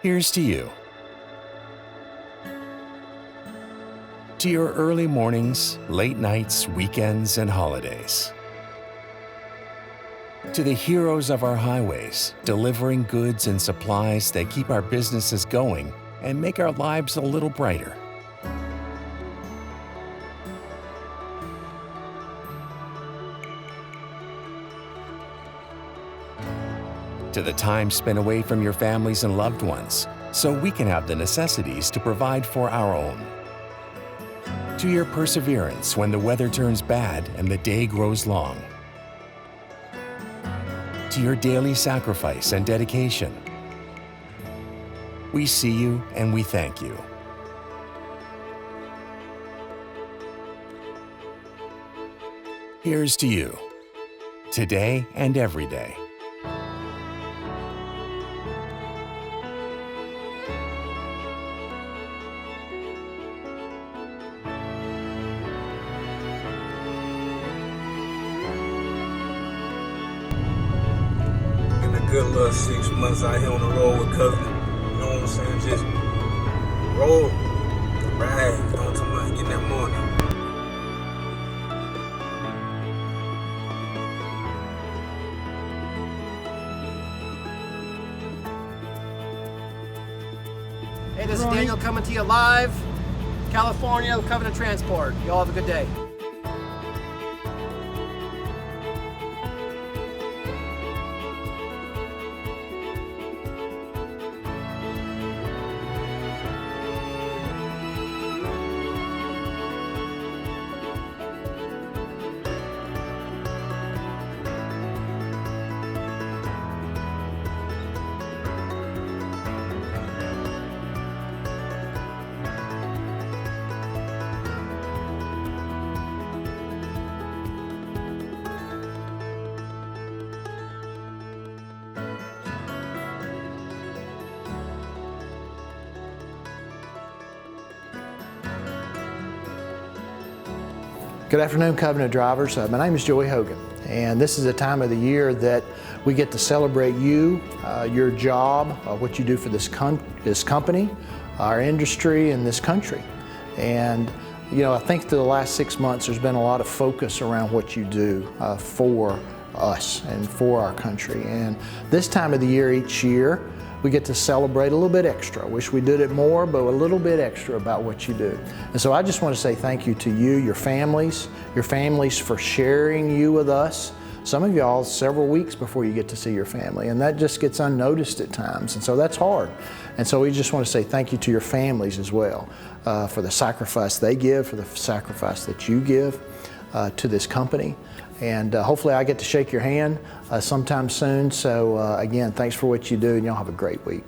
Here's to you. To your early mornings, late nights, weekends, and holidays. To the heroes of our highways, delivering goods and supplies that keep our businesses going and make our lives a little brighter. To the time spent away from your families and loved ones, so we can have the necessities to provide for our own. To your perseverance when the weather turns bad and the day grows long. To your daily sacrifice and dedication. We see you and we thank you. Here's to you, today and every day. Good little 6 months out here on the road with Covenant. You know what I'm saying? Just roll, ride, you know what I'm talking about? Getting that money. Hey, this is Daniel coming to you live, California, Covenant Transport. Y'all have a good day. Good afternoon, Covenant drivers. My name is Joey Hogan, and this is a time of the year that we get to celebrate you, your job, what you do for this company, our industry, and this country. And you know, I think through the last 6 months there's been a lot of focus around what you do for us and for our country. And this time of the year each year, we get to celebrate a little bit extra. I wish we did it more, but a little bit extra about what you do. And so I just want to say thank you to you, your families for sharing you with us. Some of y'all several weeks before you get to see your family, and that just gets unnoticed at times, and so that's hard. And so we just want to say thank you to your families as well for the sacrifice they give, for the sacrifice that you give to this company. And hopefully I get to shake your hand sometime soon. So again, thanks for what you do, and y'all have a great week.